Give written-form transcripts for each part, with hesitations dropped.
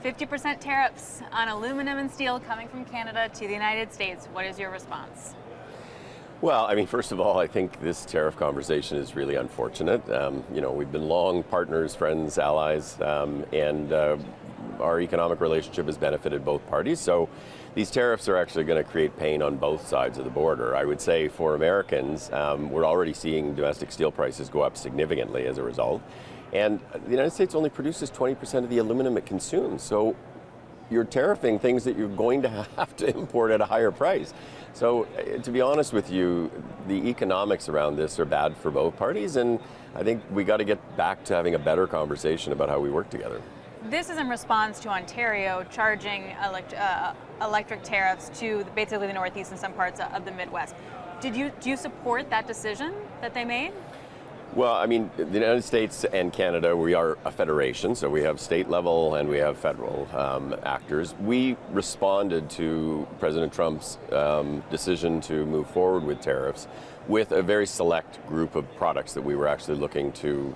50% tariffs on aluminum and steel coming from Canada to the United States. What is your response? Well, I mean, first of all, I think this tariff conversation is really unfortunate. We've been long partners, friends, allies, and our economic relationship has benefited both parties. So these tariffs are actually going to create pain on both sides of the border. I would say for Americans, we're already seeing domestic steel prices go up significantly as a result. And the United States only produces 20% of the aluminum it consumes. So you're tariffing things that you're going to have to import at a higher price. So to be honest with you, the economics around this are bad for both parties, and I think we got to get back to having a better conversation about how we work together. This is in response to Ontario charging electric tariffs to basically the Northeast and some parts of the Midwest. Do you support that decision that they made? Well, I mean, the United States and Canada, we are a federation, so we have state level and we have federal actors. We responded to President Trump's decision to move forward with tariffs with a very select group of products that we were actually looking to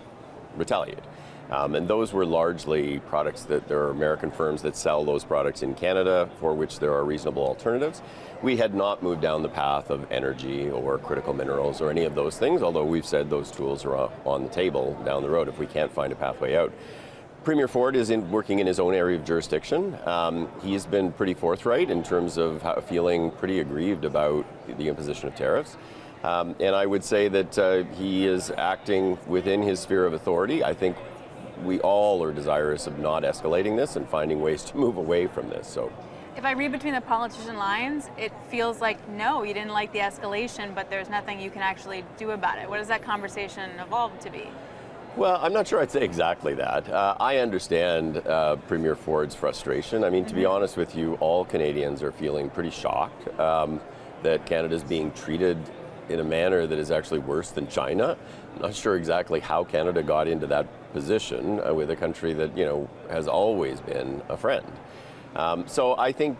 retaliate. And those were largely products that there are American firms that sell those products in Canada for which there are reasonable alternatives. We had not moved down the path of energy or critical minerals or any of those things, although we've said those tools are on the table down the road if we can't find a pathway out. Premier Ford is working in his own area of jurisdiction. He's been pretty forthright in terms of feeling pretty aggrieved about the imposition of tariffs. And I would say that he is acting within his sphere of authority. I think we all are desirous of not escalating this and finding ways to move away from this. So, if I read between the politician lines, it feels like, no, you didn't like the escalation, but there's nothing you can actually do about it. What does that conversation evolve to be? Well, I'm not sure I'd say exactly that. I understand Premier Ford's frustration. I mean, to be honest with you, all Canadians are feeling pretty shocked that Canada's being treated in a manner that is actually worse than China. I'm not sure exactly how Canada got into that position with a country that, has always been a friend. So I think,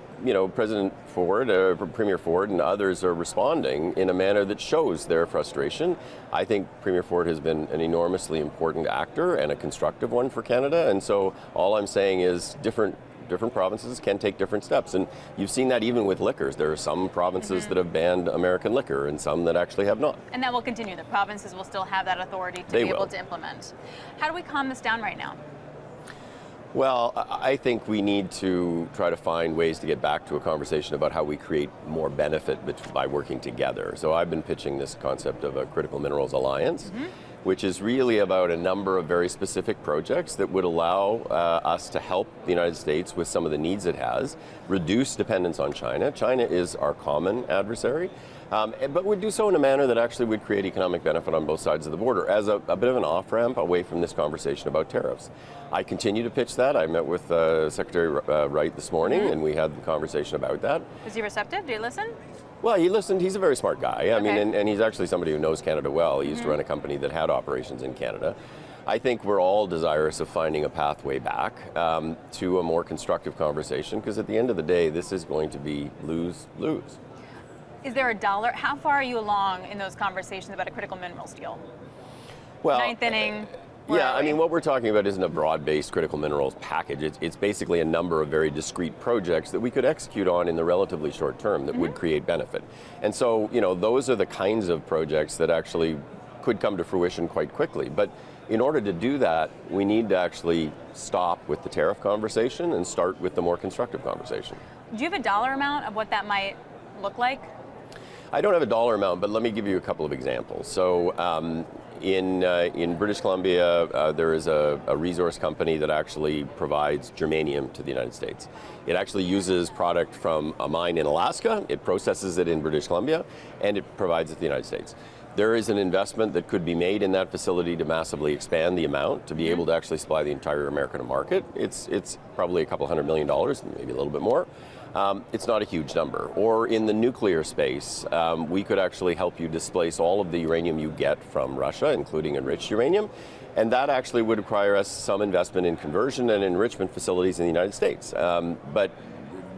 President Ford, Premier Ford and others are responding in a manner that shows their frustration. I think Premier Ford has been an enormously important actor and a constructive one for Canada. And so all I'm saying is different provinces can take different steps. And you've seen that even with liquors. There are some provinces that have banned American liquor and some that actually have not. And that will continue. The provinces will still have that authority to be able to implement. How do we calm this down right now? Well, I think we need to try to find ways to get back to a conversation about how we create more benefit by working together. So I've been pitching this concept of a critical minerals alliance, which is really about a number of very specific projects that would allow us to help the United States with some of the needs it has, reduce dependence on China. China is our common adversary, but would do so in a manner that actually would create economic benefit on both sides of the border as a bit of an off-ramp away from this conversation about tariffs. I continue to pitch that. I met with Secretary Wright this morning, and we had the conversation about that. Was he receptive? Did he listen? Well, he listened. He's a very smart guy. I mean, and he's actually somebody who knows Canada well. He used to run a company that had operations in Canada. I think we're all desirous of finding a pathway back to a more constructive conversation, because at the end of the day, this is going to be lose-lose. Is there a dollar? How far are you along in those conversations about a critical minerals deal? Well, ninth inning? Yeah, I mean, what we're talking about isn't a broad-based critical minerals package. It's basically a number of very discrete projects that we could execute on in the relatively short term that would create benefit. And so, those are the kinds of projects that actually could come to fruition quite quickly. But in order to do that, we need to actually stop with the tariff conversation and start with the more constructive conversation. Do you have a dollar amount of what that might look like? I don't have a dollar amount, but let me give you a couple of examples. So in British Columbia, there is a resource company that actually provides germanium to the United States. It actually uses product from a mine in Alaska, it processes it in British Columbia, and it provides it to the United States. There is an investment that could be made in that facility to massively expand the amount, to be able to actually supply the entire American market. It's probably a couple $100 million, maybe a little bit more. It's not a huge number. Or in the nuclear space, we could actually help you displace all of the uranium you get from Russia, including enriched uranium, and that actually would require us some investment in conversion and enrichment facilities in the United States. But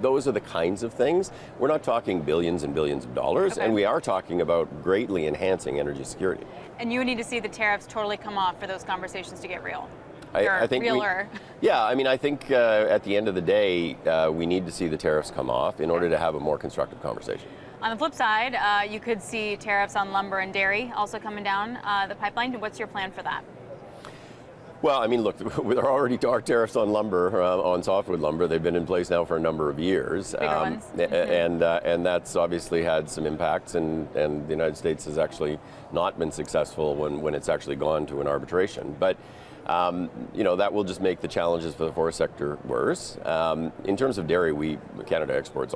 those are the kinds of things. We're not talking billions and billions of dollars, and we are talking about greatly enhancing energy security. And you would need to see the tariffs totally come off for those conversations to get real. I think realer. Yeah, I mean, I think at the end of the day, we need to see the tariffs come off in order to have a more constructive conversation. On the flip side, you could see tariffs on lumber and dairy also coming down the pipeline. What's your plan for that? Well, I mean, look, there already are tariffs on lumber, on softwood lumber. They've been in place now for a number of years. Bigger ones. And that's obviously had some impacts, and the United States has actually not been successful when it's actually gone to an arbitration. But that will just make the challenges for the forest sector worse. In terms of dairy, Canada exports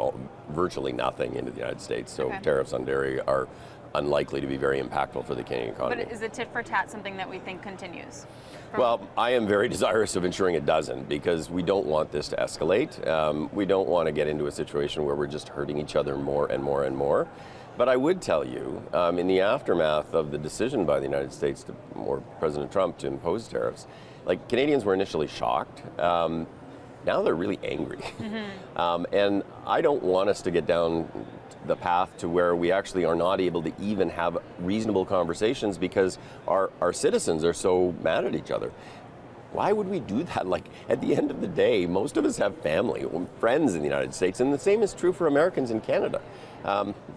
virtually nothing into the United States, so tariffs on dairy are unlikely to be very impactful for the Canadian economy. But is the tit for tat something that we think continues? Well, I am very desirous of ensuring it doesn't, because we don't want this to escalate. We don't want to get into a situation where we're just hurting each other more and more and more. But I would tell you, in the aftermath of the decision by the United States or President Trump to impose tariffs, like, Canadians were initially shocked. Now they're really angry. And I don't want us to get down the path to where we actually are not able to even have reasonable conversations because our citizens are so mad at each other. Why would we do that? Like, at the end of the day, most of us have family, friends in the United States, and the same is true for Americans in Canada.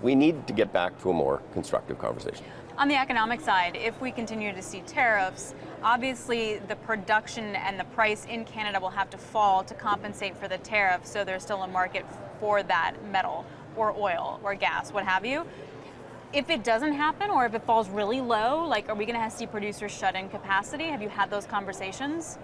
We need to get back to a more constructive conversation. On the economic side, if we continue to see tariffs, obviously the production and the price in Canada will have to fall to compensate for the tariffs, so there's still a market for that metal or oil or gas, what have you. If it doesn't happen, or if it falls really low, like, are we going to see producers shut in capacity? Have you had those conversations?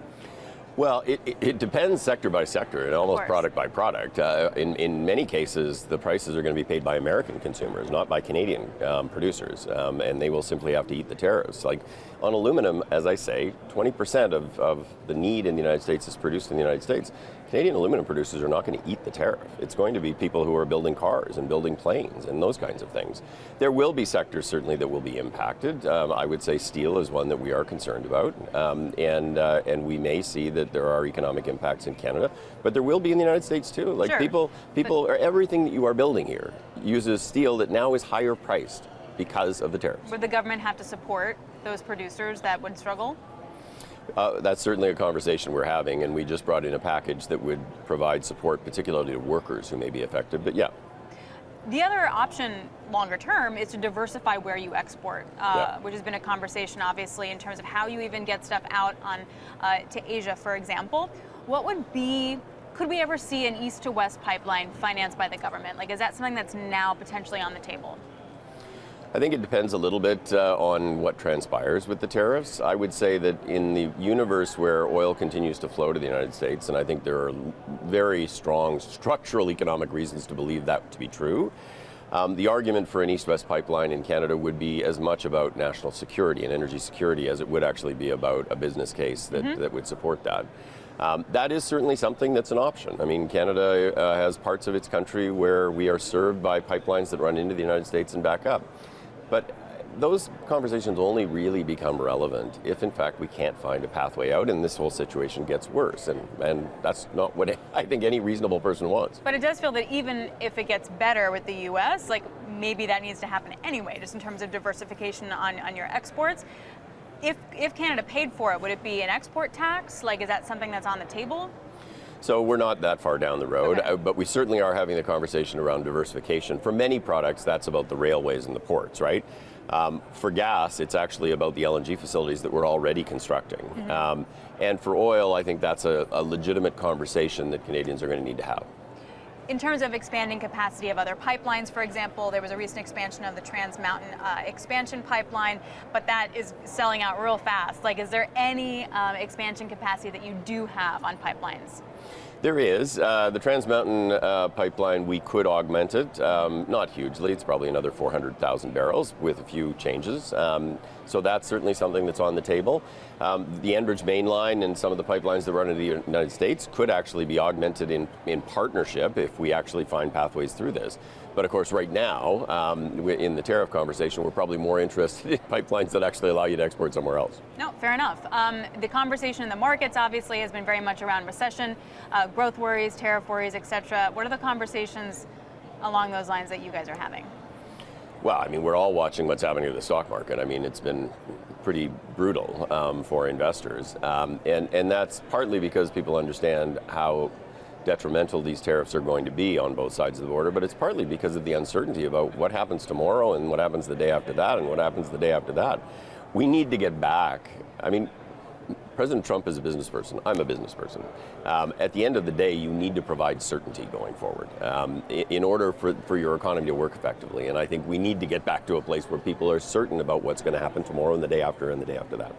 Well, it depends sector by sector and almost product by product. In many cases, the prices are going to be paid by American consumers, not by Canadian producers, and they will simply have to eat the tariffs. Like, on aluminum, as I say, 20% of the need in the United States is produced in the United States. Canadian aluminum producers are not going to eat the tariff. It's going to be people who are building cars and building planes and those kinds of things. There will be sectors certainly that will be impacted. I would say steel is one that we are concerned about, and we may see that there are economic impacts in Canada, but there will be in the United States too. Like, sure. people, everything that you are building here uses steel that now is higher priced because of the tariffs. Would the government have to support those producers that would struggle? That's certainly a conversation we're having, and we just brought in a package that would provide support, particularly to workers who may be affected, but yeah. The other option longer term is to diversify where you export, which has been a conversation, obviously, in terms of how you even get stuff out to Asia, for example. Could we ever see an east to west pipeline financed by the government? Like, is that something that's now potentially on the table? I think it depends a little bit on what transpires with the tariffs. I would say that in the universe where oil continues to flow to the United States, and I think there are very strong structural economic reasons to believe that to be true, the argument for an east-west pipeline in Canada would be as much about national security and energy security as it would actually be about a business case that would support that. That is certainly something that's an option. I mean, Canada has parts of its country where we are served by pipelines that run into the United States and back up. But those conversations only really become relevant if, in fact, we can't find a pathway out and this whole situation gets worse. And that's not what I think any reasonable person wants. But it does feel that even if it gets better with the U.S., like, maybe that needs to happen anyway, just in terms of diversification on your exports. If Canada paid for it, would it be an export tax? Like, is that something that's on the table? So we're not that far down the road, but we certainly are having the conversation around diversification. For many products, that's about the railways and the ports, right? For gas, it's actually about the LNG facilities that we're already constructing. And for oil, I think that's a legitimate conversation that Canadians are going to need to have. In terms of expanding capacity of other pipelines, for example, there was a recent expansion of the Trans Mountain expansion pipeline, but that is selling out real fast. Like, is there any expansion capacity that you do have on pipelines? There is. The Trans Mountain pipeline, we could augment it, not hugely. It's probably another 400,000 barrels with a few changes. So that's certainly something that's on the table. The Enbridge Mainline and some of the pipelines that run into the United States could actually be augmented in partnership if we actually find pathways through this. But of course, right now, in the tariff conversation, we're probably more interested in pipelines that actually allow you to export somewhere else. No, fair enough. The conversation in the markets, obviously, has been very much around recession, growth worries, tariff worries, etc. What are the conversations along those lines that you guys are having? Well, I mean, we're all watching what's happening to the stock market. I mean, it's been pretty brutal for investors. And that's partly because people understand how detrimental these tariffs are going to be on both sides of the border, but it's partly because of the uncertainty about what happens tomorrow and what happens the day after that and what happens the day after that. We need to get back. I mean, President Trump is a business person. I'm a business person. At the end of the day, you need to provide certainty going forward in order for your economy to work effectively. And I think we need to get back to a place where people are certain about what's going to happen tomorrow and the day after that.